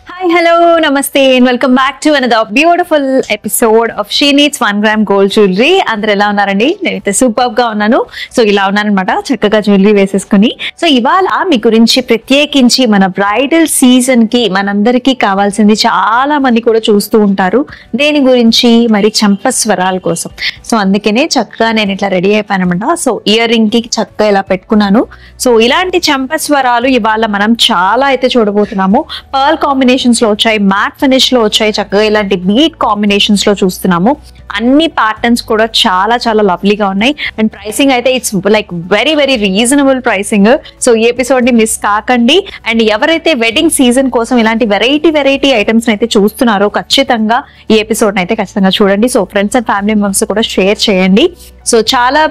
Hi, hello, namaste and welcome back to another beautiful episode of She Needs 1 gram gold jewelry. అందరూ ఎలా ఉన్నారండి? నేనైతే super గా ఉన్నాను. సో ఇలా ఉన్నానన్నమాట, చక్కగా జ్యువెలరీ వేసేసుకుని. సో ఇవాళ మీ గురించి ప్రత్యేకించి మన బ్రైడల్ సీజన్ కి మనందరికీ కావాల్సింది చాలా మంది కూడా చూస్తూ ఉంటారు. దేని గురించి? మరి చంపస్వరాల కోసం. సో అందుకనే చక్కగా నేను ఇట్లా రెడీ అయిపోయానమాట. సో ఇయర్ రింగ్ కి చక్కగా ఇలా పెట్టుకున్నాను. సో ఇలాంటి చంపస్వరాలు ఇవాళ మనం చాలా అయితే చూడబోతున్నాము. పర్ల్ కాంబినేషన్స్ లో వచ్చాయి, మ్యాట్ ఫినిష్ లో వచ్చాయి, చక్కగా ఇలాంటి బీట్ కాంబినేషన్స్ లో చూస్తున్నాము. అన్ని ప్యాటర్న్స్ కూడా చాలా చాలా లవ్లీగా ఉన్నాయి. అండ్ ప్రైసింగ్ అయితే it's like very very reasonable pricing. So ఈ ఎపిసోడ్ ని మిస్ కాకండి. అండ్ ఎవరైతే వెడ్డింగ్ సీజన్ కోసం ఇలాంటి వెరైటీ ఐటమ్స్ అయితే చూస్తున్నారో ఖచ్చితంగా ఈ ఎపిసోడ్ అయితే ఖచ్చితంగా చూడండి. So friends and family members కూడా షేర్ చేయండి. సో చాలా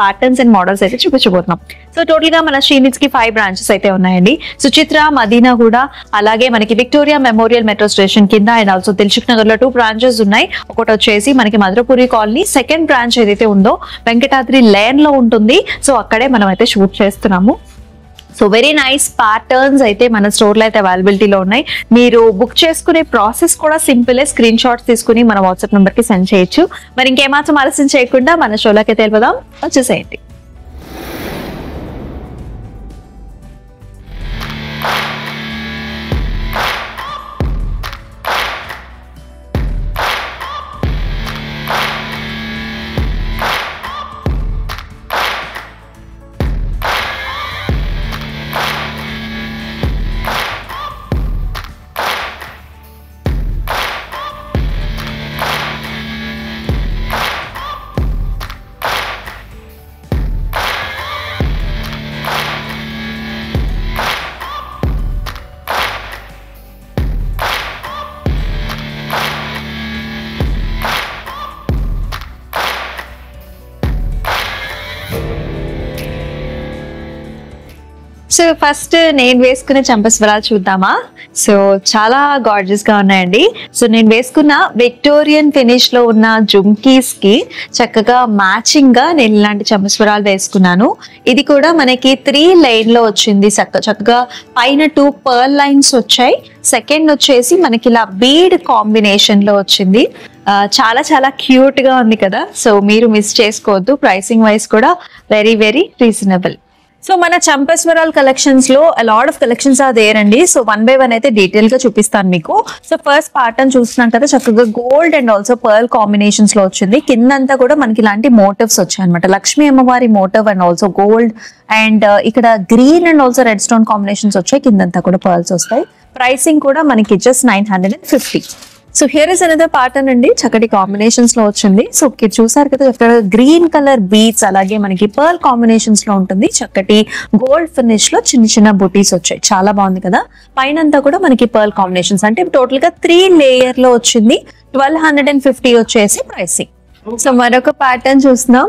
ప్యాటర్న్స్ అండ్ మోడల్స్ అయితే చూపించబోతున్నాం. సో టోటల్ గా మన షీ నీడ్స్ కి 5 బ్రాంచెస్ అయితే ఉన్నాయండి. సుచిత్ర, మదీనా కూడా, అలాగే మనకి విక్టోరియా మెమోరియల్ మెట్రో స్టేషన్ కింద అండ్ ఆల్సో దిల్సుఖ్ నగర్ లో 2 బ్రాంచెస్ ఉన్నాయి. ఒకటి వచ్చేసి మనకి మధురపురి కాలనీ, సెకండ్ బ్రాంచ్ ఏదైతే ఉందో వెంకటాద్రి లేన్ లో ఉంటుంది. సో అక్కడే మనం అయితే షూట్ చేస్తున్నాము. సో వెరీ నైస్ ప్యాటర్న్స్ అయితే మన స్టోర్ లో అయితే అవైలబిలిటీలో ఉన్నాయి. మీరు బుక్ చేసుకునే ప్రాసెస్ కూడా సింపుల్. స్క్రీన్ షాట్స్ తీసుకుని మన వాట్సాప్ నెంబర్ కి సెండ్ చేయొచ్చు. మరి ఇంకేమాత్రం ఆలస్యం చేయకుండా మన షోలోకి అయితే వెళ్ళిపోదాం. వచ్చేసేయండి. సో ఫస్ట్ నేను వేసుకునే చంపస్వరాలు చూద్దామా? సో చాలా గార్జియస్ గా ఉన్నాయండి. సో నేను వేసుకున్న విక్టోరియన్ ఫినిష్ లో ఉన్న జుమ్కీస్ కి చక్కగా మ్యాచింగ్ గా నేను ఇలాంటి చంపస్వరాలు వేసుకున్నాను. ఇది కూడా మనకి 3 లైన్ లో వచ్చింది. చక్కగా పైన 2 పర్ల్ లైన్స్ వచ్చాయి. సెకండ్ వచ్చేసి మనకి ఇలా బీడ్ కాంబినేషన్ లో వచ్చింది. చాలా చాలా క్యూట్ గా ఉంది కదా. సో మీరు మిస్ చేసుకోవద్దు. ప్రైసింగ్ వైజ్ కూడా వెరీ వెరీ రీజనబుల్. సో మన చంపస్వరాల్ కలెక్షన్స్ లో lot of collections are there అండి. సో 1 by 1 అయితే డీటెయిల్ గా చూపిస్తాను మీకు. సో ఫస్ట్ ప్యాటర్న్ చూస్తున్నాం కదా, చక్కగా gold and also pearl combinations లో వచ్చింది. కిందంతా కూడా మనకి ఇలాంటి మోటివ్స్ వచ్చాయి అనమాట. లక్ష్మీ అమ్మవారి motive and also gold and ఇక్కడ green and also red stone combinations వచ్చాయి. కిందంతా కూడా పర్ల్స్ వస్తాయి. ప్రైసింగ్ కూడా మనకి just 950. So here is another pattern అండి. చక్కటి కాంబినేషన్స్ లో వచ్చింది. సో చూసారు కదా, ఇక్కడ గ్రీన్ కలర్ బీట్స్, అలాగే మనకి పర్ల్ కాంబినేషన్స్ లో ఉంటుంది. చక్కటి గోల్డ్ ఫినిష్ లో చిన్న చిన్న బుటీస్ వచ్చాయి. చాలా బాగుంది కదా. పైన అంతా కూడా మనకి పర్ల్ కాంబినేషన్స్, అంటే టోటల్ గా 3 లేయర్ లో వచ్చింది. 1250 వచ్చేసి ప్రైసింగ్. సో మరొక ప్యాటర్న్ చూస్తున్నాం.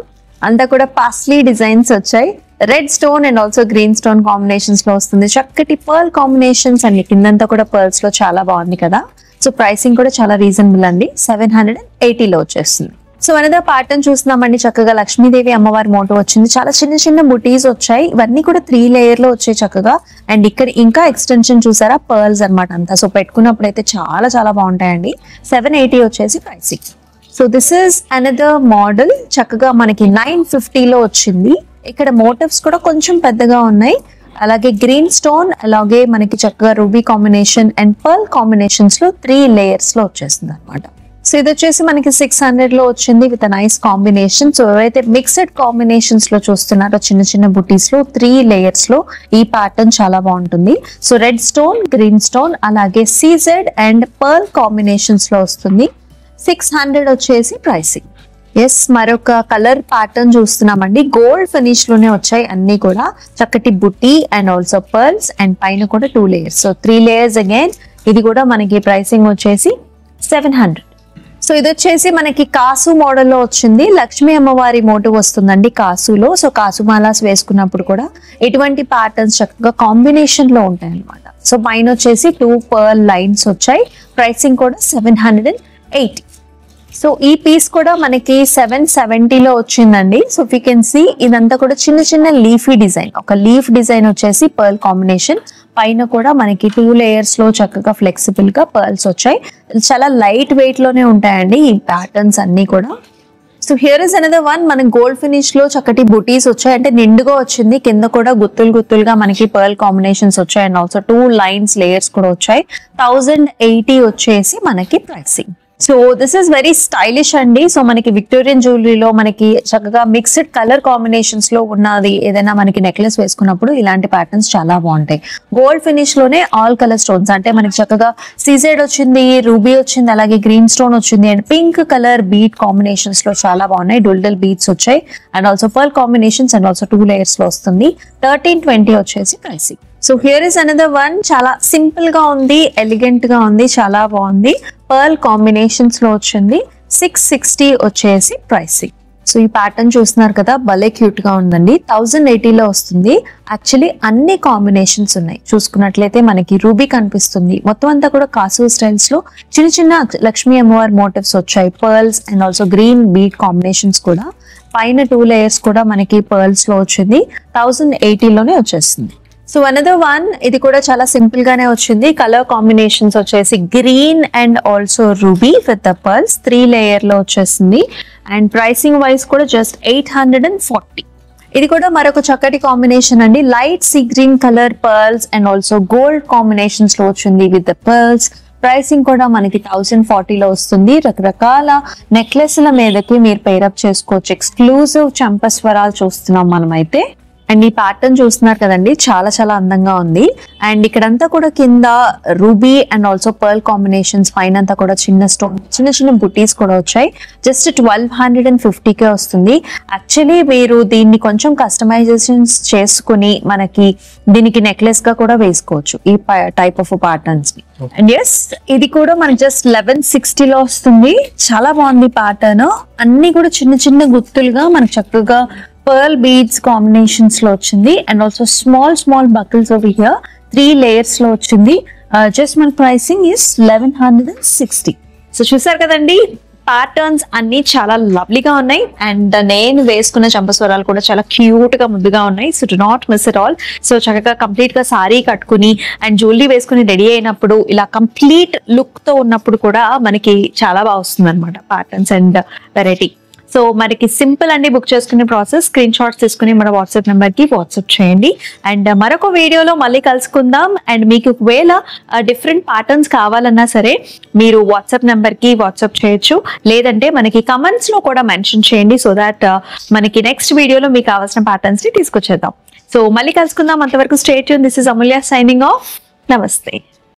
అంతా కూడా పాస్లీ డిజైన్స్ వచ్చాయి. Red stone and also green stone combinations లో వస్తుంది. చక్కటి పర్ల్ కాంబినేషన్స్ అన్ని కిందంతా కూడా పర్ల్స్ లో చాలా బాగుంది కదా. సో ప్రైసింగ్ కూడా చాలా రీజనబుల్ అండి. 780 లో వచ్చేస్తుంది. సో అనదర్ ప్యాటర్న్ చూస్తున్నామండి. చక్కగా లక్ష్మీదేవి అమ్మవారి మోటో వచ్చింది. చాలా చిన్న చిన్న బుటీస్ వచ్చాయి. ఇవన్నీ కూడా 3 లేయర్ లో వచ్చాయి చక్కగా. అండ్ ఇక్కడ ఇంకా ఎక్స్టెన్షన్ చూసారా, పర్ల్స్ అనమాట అంతా. సో పెట్టుకున్నప్పుడు అయితే చాలా చాలా బాగుంటాయండి. 780 వచ్చేసి pricing. So this is another model. చక్కగా మనకి 950 లో వచ్చింది. ఇక్కడ మోటివ్స్ కూడా కొంచెం పెద్దగా ఉన్నాయి. అలాగే గ్రీన్ స్టోన్, అలాగే మనకి చక్కగా ruby combination and pearl combinations లో 3 లేయర్స్ లో వచ్చేస్తుంది అనమాట. సో ఇది వచ్చేసి మనకి 600 లో వచ్చింది విత్ నైస్ కాంబినేషన్. సో ఎవరైతే మిక్స్డ్ కాంబినేషన్స్ లో చూస్తున్నారో చిన్న చిన్న బుటీస్ లో 3 లేయర్స్ లో ఈ ప్యాటర్న్ చాలా బాగుంటుంది. So red stone, green stone, అలాగే సీజెడ్ అండ్ పర్ల్ కాంబినేషన్స్ లో వస్తుంది. 600 వచ్చేసి ప్రైసింగ్. ఎస్, మరొక కలర్ ప్యాటర్న్ చూస్తున్నామండి. గోల్డ్ ఫినిష్ లోనే వచ్చాయి అన్ని కూడా. చక్కటి బుటీ అండ్ ఆల్సో పర్ల్స్ అండ్ పైన కూడా 2 లేయర్స్. So 3 layers again. ఇది కూడా మనకి ప్రైసింగ్ వచ్చేసి 700. సో ఇది వచ్చేసి మనకి కాసు మోడల్లో వచ్చింది. లక్ష్మీ అమ్మవారి మోటివ్ వస్తుందండి కాసులో. సో కాసు మాలాస్ వేసుకున్నప్పుడు కూడా ఎటువంటి ప్యాటర్న్స్ చక్కగా కాంబినేషన్ లో ఉంటాయి అనమాట. సో పైన వచ్చేసి 2 పర్ల్ లైన్స్ వచ్చాయి. ప్రైసింగ్ కూడా 780. సో ఈ పీస్ కూడా మనకి 770 లో వచ్చిందండి. సో యూ కెన్ సీ ఇదంతా కూడా చిన్న చిన్న లీఫీ డిజైన్. ఒక లీఫ్ డిజైన్ వచ్చేసి పర్ల్ కాంబినేషన్, పైన కూడా మనకి 2 layers లో చక్కగా ఫ్లెక్సిబుల్ గా పర్ల్స్ వచ్చాయి. చాలా లైట్ వెయిట్ లోనే ఉంటాయండి ఈ ప్యాటర్న్స్ అన్ని కూడా. So here is another one. మనకి గోల్డ్ ఫినిష్ లో చక్కటి బుటీస్ వచ్చాయి, అంటే నిండుగా వచ్చింది. కింద కూడా గుత్తులుగా మనకి పర్ల్ కాంబినేషన్స్ వచ్చాయి అండ్ ఆల్సో 2 lines లేయర్స్ కూడా వచ్చాయి. 1080 వచ్చేసి మనకి pricing. So this is very stylish అండి. సో మనకి విక్టోరియన్ జ్యువెలరీలో మనకి చక్కగా మిక్స్డ్ కలర్ కాంబినేషన్స్ లో ఉన్నది ఏదైనా మనకి నెక్లెస్ వేసుకున్నప్పుడు ఇలాంటి ప్యాటర్న్స్ చాలా బాగుంటాయి. గోల్డ్ ఫినిష్ లోనే ఆల్ కలర్ స్టోన్స్, అంటే మనకి చక్కగా సీజెడ్ వచ్చింది, రూబీ వచ్చింది, అలాగే గ్రీన్ స్టోన్ వచ్చింది and pink colour beat combinations లో చాలా బాగున్నాయి. డుల్ బీట్స్ వచ్చాయి and also pearl combinations and also 2 layers లో వస్తుంది. 1320 వచ్చేసి pricing. So here is another one. చాలా సింపుల్ గా ఉంది, ఎలిగెంట్ గా ఉంది, చాలా బాగుంది. పర్ల్ కాంబినేషన్స్ లో వచ్చింది. 660 వచ్చేసి ప్రైసింగ్. సో ఈ ప్యాటర్న్ చూస్తున్నారు కదా, భలే క్యూట్ గా ఉందండి. 1080 లో వస్తుంది. యాక్చువల్లీ అన్ని కాంబినేషన్స్ ఉన్నాయి. చూసుకున్నట్లయితే మనకి రూబీ కనిపిస్తుంది. మొత్తం అంతా కూడా కాసు స్టైల్స్ లో చిన్న లక్ష్మీ అమ్మవారి మోటివ్స్ వచ్చాయి. Pearls and also green beat combinations కూడా. పైన 2 layers కూడా మనకి పర్ల్స్ లో వచ్చింది. 1080 లోనే వచ్చేస్తుంది. So another one. ఇది కూడా చాలా సింపుల్ గానే వచ్చింది. కలర్ కాంబినేషన్స్ వచ్చేసి green and also ruby with the pearls. 3 layer లో వచ్చేసింది అండ్ ప్రైసింగ్ వైజ్ కూడా జస్ట్ 840. ఇది కూడా మరొక చక్కటి కాంబినేషన్ అండి. Light sea green colour pearls and also gold combinations లో వచ్చింది విత్ ద పర్ల్స్. ప్రైసింగ్ కూడా మనకి 1040 లో వస్తుంది. రకరకాల నెక్లెస్ల మీదకి మీరు పేరప్ చేసుకోవచ్చు. ఎక్స్క్లూజివ్ చంపస్వరాలు చూస్తున్నాం మనమైతే. అండ్ ఈ ప్యాటర్న్ చూస్తున్నారు కదండి, చాలా అందంగా ఉంది. అండ్ ఇక్కడంతా కూడా కింద ruby and also pearl combinations, పైన అంతా కూడా చిన్న స్టోన్, చిన్న బుటీస్ కూడా వచ్చాయి. జస్ట్ 1250కే వస్తుంది. యాక్చువల్లీ మీరు దీన్ని కొంచెం కస్టమైజేషన్స్ చేసుకుని మనకి దీనికి నెక్లెస్ గా కూడా వేసుకోవచ్చు ఈ టైప్ ఆఫ్ ప్యాటర్న్స్ ని. అండ్ ఎస్, ఇది కూడా మనకి జస్ట్ 1160 లో వస్తుంది. చాలా బాగుంది ప్యాటర్న్. అన్ని కూడా చిన్న గుత్తులుగా మనకు చక్కగా పర్ల్ బీడ్స్ కాంబినేషన్స్ లో వచ్చింది and also small buckles over here. 3 layers లో వచ్చింది. జస్ట్ మన ప్రైసింగ్ ఇస్ 1160. సో చూసారు కదండి, ప్యాటర్న్స్ అన్ని చాలా లవ్లీగా ఉన్నాయి అండ్ నేను వేసుకున్న చంపస్వరాలు కూడా చాలా క్యూట్ గా ముద్దుగా ఉన్నాయి. So do not miss it all. So చక్కగా కంప్లీట్ గా సారీ కట్టుకుని అండ్ జ్యువెలరీ వేసుకుని రెడీ అయినప్పుడు ఇలా కంప్లీట్ లుక్ తో ఉన్నప్పుడు కూడా మనకి చాలా బాగా వస్తుంది అనమాట ప్యాటర్న్స్ అండ్ వెరైటీ. సో మనకి సింపుల్ అండి బుక్ చేసుకునే ప్రాసెస్. స్క్రీన్ షాట్స్ తీసుకుని మన వాట్సాప్ నెంబర్ కి వాట్సాప్ చేయండి. అండ్ మరొక వీడియోలో మళ్ళీ కలుసుకుందాం. అండ్ మీకు ఒకవేళ డిఫరెంట్ ప్యాటర్న్స్ కావాలన్నా సరే మీరు వాట్సాప్ నెంబర్ కి వాట్సాప్ చేయొచ్చు, లేదంటే మనకి కమెంట్స్ లో కూడా మెన్షన్ చేయండి. సో దాట్ మనకి నెక్స్ట్ వీడియోలో మీకు కావాల్సిన ప్యాటర్న్స్ ని తీసుకొచ్చేద్దాం. సో మళ్ళీ కలుసుకుందాం. అంతవరకు stay tune. This is Amulya signing off. నమస్తే.